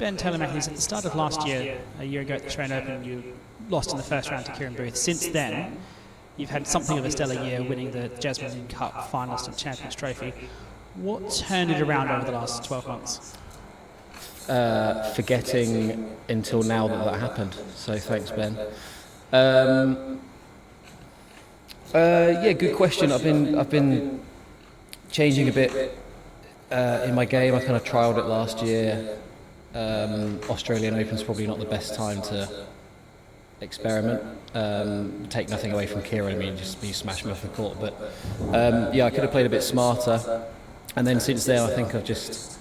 Ben Telemache's at the start of last year, a year ago at the Australian Open, you lost in the first round to Kieran Booth. Since then, you've had something of a stellar year, winning the Jasmine Cup finalist and Champions Trophy. What turned it around over the last 12 months? Forgetting until now that happened. So thanks, Ben. Yeah, good question. I've been changing a bit in my game. I kind of trialled it last year. Australian Open's probably not the best time to experiment. Take nothing away from Kieran. I mean, just you smash me off the court. But yeah, I could have played a bit smarter. And then since then, I think I've just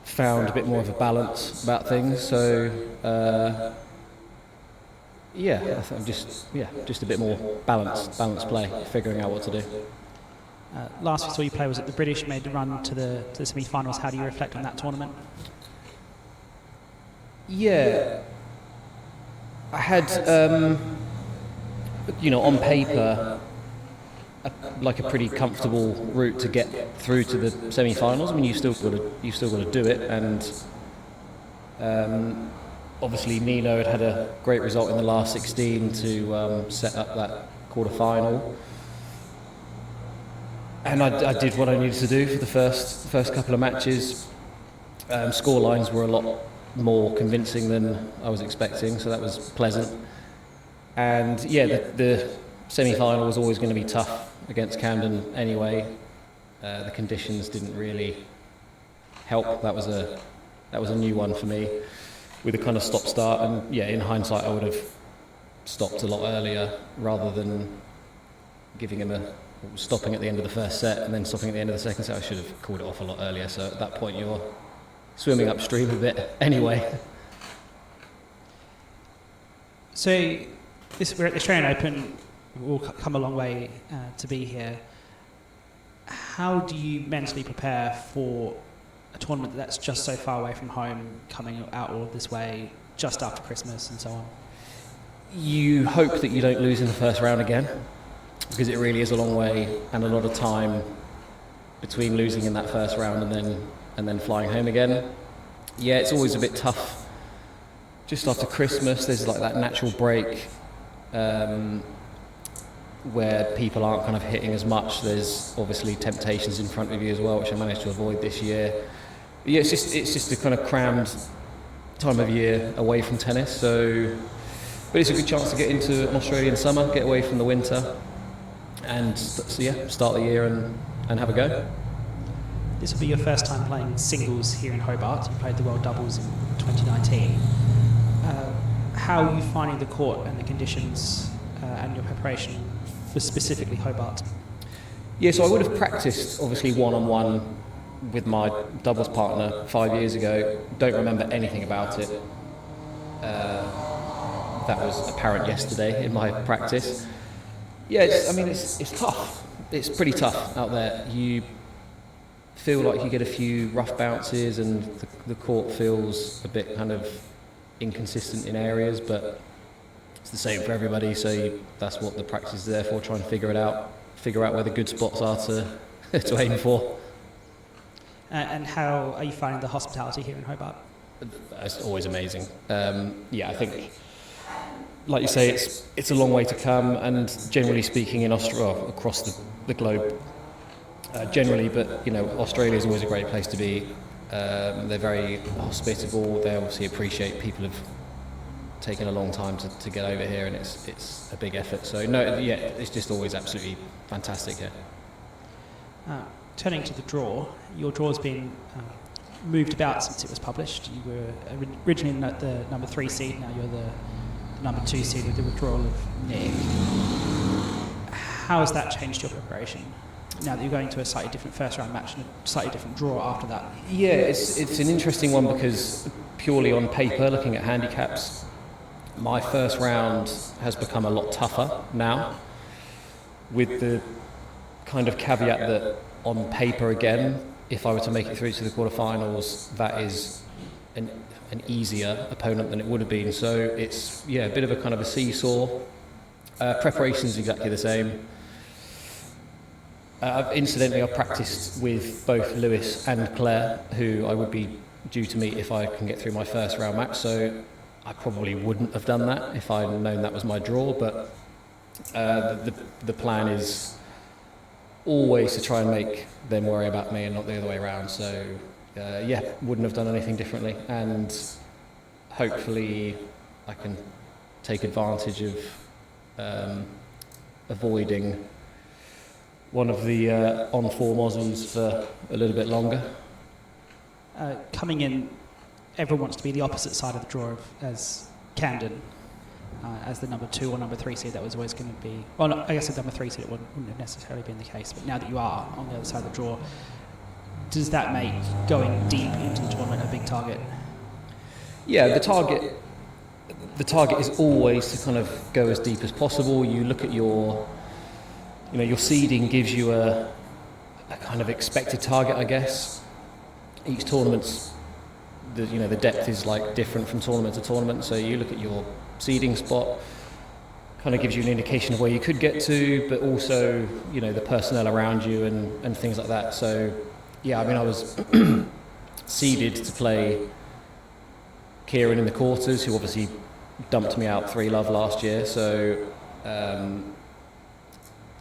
found a bit more of a balance about things. So yeah, I'm just a bit more balanced play, figuring out what to do. Last we saw you play was at the British, made the run to the semi-finals. How do you reflect on that tournament? Yeah, I had, on paper, a pretty comfortable route to get through to the semi-finals. I mean, you still got to do it, and obviously Nino had a great result in the last 16 to set up that quarter-final. And I did what I needed to do for the first couple of matches. Score lines were a lot more convincing than I was expecting, so that was pleasant. And yeah, the semi-final was always going to be tough against Camden anyway. The conditions didn't really help. That was a new one for me, with a kind of stop-start. And yeah, in hindsight, I would have stopped a lot earlier rather than giving him stopping at the end of the first set and then stopping at the end of the second set. I should have called it off a lot earlier. So at that point, you're swimming upstream a bit anyway. So we're at the Australian Open. We'll come a long way to be here. How do you mentally prepare for a tournament that's just so far away from home, coming out all this way just after Christmas and so on? You hope that you don't lose in the first round again, because it really is a long way and a lot of time between losing in that first round and then flying home again. Yeah, it's always a bit tough. Just after Christmas, there's like that natural break where people aren't kind of hitting as much. There's obviously temptations in front of you as well, which I managed to avoid this year. But yeah, it's just a kind of crammed time of year away from tennis. So, but it's a good chance to get into an Australian summer, get away from the winter, and so yeah, start the year and have a go. This will be your first time playing singles here in Hobart. You played the World Doubles in 2019. How are you finding the court and the conditions and your preparation for specifically Hobart? Yeah, so I would have practiced obviously one-on-one with my doubles partner 5 years ago. Don't remember anything about it. That was apparent yesterday in my practice. Yeah, it's tough. It's pretty tough out there. You feel like you get a few rough bounces and the court feels a bit kind of inconsistent in areas, but it's the same for everybody, so that's what the practice is there for, try and figure out where the good spots are to aim for. And how are you finding the hospitality here in Hobart? It's always amazing. Yeah, I think, like you say, it's a long way to come, and generally speaking in Australia, across the globe, generally, but Australia is always a great place to be. They're very hospitable. They obviously appreciate people have taken a long time to get over here, and it's a big effort. So no, yeah, it's just always absolutely fantastic here. Turning to the draw, your draw's been moved about since it was published. You were originally the number 3 seed, now you're the number 2 seed with the withdrawal of Nick. How has that changed your preparation, now that you're going to a slightly different first round match and a slightly different draw after that? Yeah, it's an interesting one, because purely on paper, looking at handicaps, my first round has become a lot tougher now, with the kind of caveat that on paper again, if I were to make it through to the quarterfinals, that is an easier opponent than it would have been. So it's a bit of a kind of a seesaw. Preparation is exactly the same. Incidentally, I've practiced with both Lewis and Claire, who I would be due to meet if I can get through my first round match. So I probably wouldn't have done that if I'd known that was my draw. But the plan is always to try and make them worry about me and not the other way around. So yeah, wouldn't have done anything differently, and hopefully I can take advantage of avoiding one of the on-form Aussies for a little bit longer. Coming in, everyone wants to be the opposite side of the draw as Camden. As the number 2 or number 3 seed, that was always going to be... Well, no, I guess the number 3 seed, it wouldn't have necessarily been the case, but now that you are on the other side of the draw, does that make going deep into the tournament a big target? Yeah, the target is always to kind of go as deep as possible. You look at your seeding gives you a kind of expected target, I guess. Each tournament's, the depth is like different from tournament to tournament, so you look at your seeding spot, kind of gives you an indication of where you could get to, but also, the personnel around you and things like that. So, yeah, I mean, I was seeded to play Kieran in the quarters, who obviously dumped me out 3-love last year, so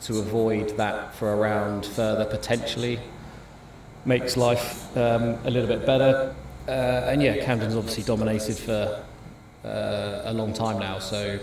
to avoid that for a round further potentially makes life a little bit better. And yeah, Camden's obviously dominated for a long time now, so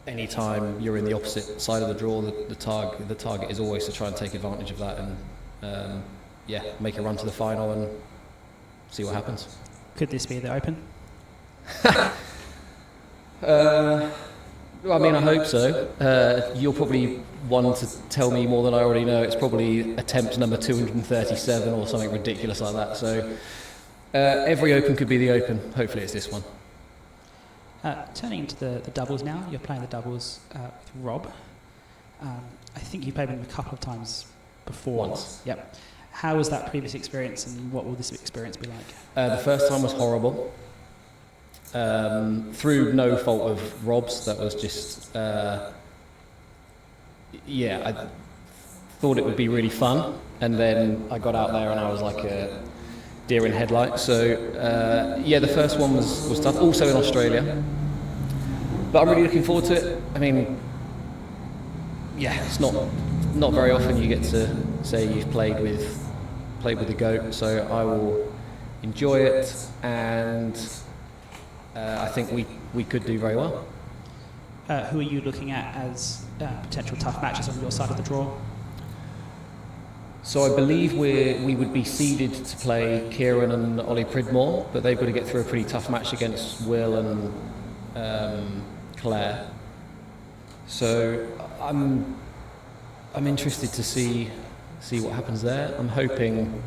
anytime you're in the opposite side of the draw, the target is always to try and take advantage of that and make a run to the final and see what happens. Could this be the Open? I mean, I hope so. You're probably one to tell me more than I already know. It's probably attempt number 237 or something ridiculous like that. So every Open could be the Open. Hopefully it's this one. Turning into the doubles now, you're playing the doubles with Rob. I think you played with him a couple of times before. Once. Yep. How was that previous experience, and what will this experience be like? The first time was horrible. Through no fault of Rob's, that was just... I thought it would be really fun, and then I got out there and I was like a deer in headlights. So, the first one was tough, also in Australia. But I'm really looking forward to it. I mean, it's not very often you get to say you've played with the GOAT, so I will enjoy it, and I think we could do very well. Who are you looking at as potential tough matches on your side of the draw? So I believe we would be seeded to play Kieran and Ollie Pridmore, but they've got to get through a pretty tough match against Will and Claire. So I'm interested to see what happens there. I'm hoping,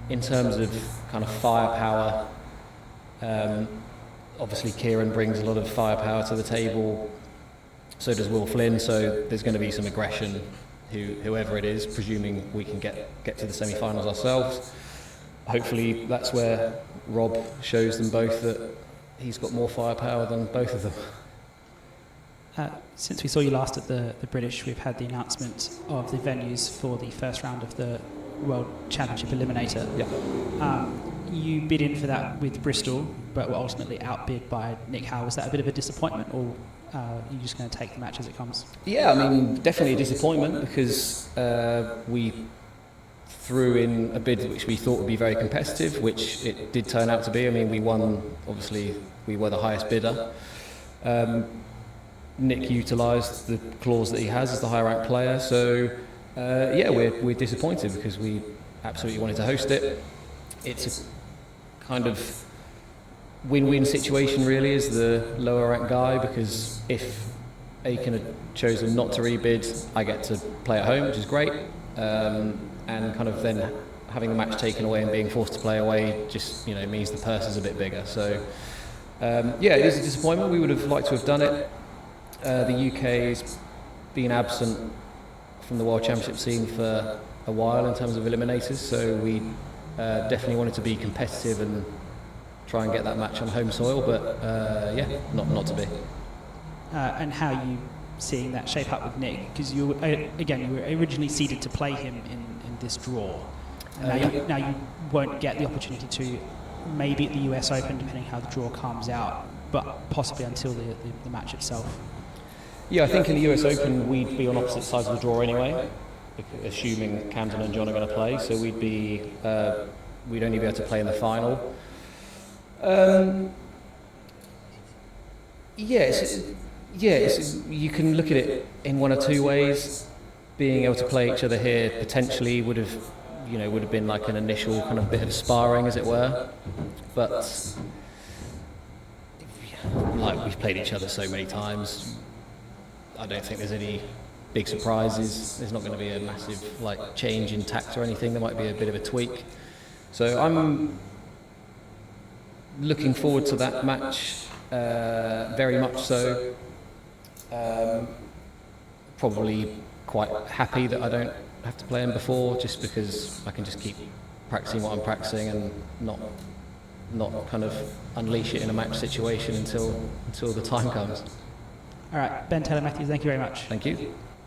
in terms of kind of firepower, obviously Kieran brings a lot of firepower to the table, so does Will Flynn, so there's going to be some aggression, whoever it is, presuming we can get to the semi-finals ourselves. Hopefully that's where Rob shows them both that he's got more firepower than both of them. Since we saw you last at the British, we've had the announcement of the venues for the first round of the World Championship Eliminator. Yeah. You bid in for that with Bristol, but were ultimately outbid by Nick Howe. Was that a bit of a disappointment, or are you just going to take the match as it comes? Yeah, I mean, definitely a disappointment, because we threw in a bid which we thought would be very competitive, which it did turn out to be. I mean, we won, obviously, we were the highest bidder. Nick utilised the clause that he has as the higher ranked player, so we're disappointed because we absolutely wanted to host it. It's a kind of win-win situation really as the lower ranked guy, because if Aiken had chosen not to rebid, I get to play at home, which is great, and kind of then having the match taken away and being forced to play away just means the purse is a bit bigger. So it is a disappointment. We would have liked to have done it. The UK's been absent from the World Championship scene for a while in terms of eliminators, so we definitely wanted to be competitive and try and get that match on home soil, but not to be. And how are you seeing that shape up with Nick? Because you were originally seeded to play him in this draw. And now you won't get the opportunity to, maybe at the US Open, depending how the draw comes out, but possibly until the match itself. Yeah, I think in the US Open we'd be on opposite sides of the draw anyway, assuming Camden and John are going to play, so we'd only be able to play in the final. You can look at it in one or two ways. Being able to play each other here potentially would have been like an initial kind of bit of sparring, as it were. But like, we've played each other so many times, I don't think there's any big surprises. There's not going to be a massive like change in tact or anything. There might be a bit of a tweak. So I'm looking forward to that match, very much so. Probably quite happy that I don't have to play him before, just because I can just keep practicing what I'm practicing and not kind of unleash it in a match situation until the time comes. All right, Ben Taylor Matthews, thank you very much. Thank you.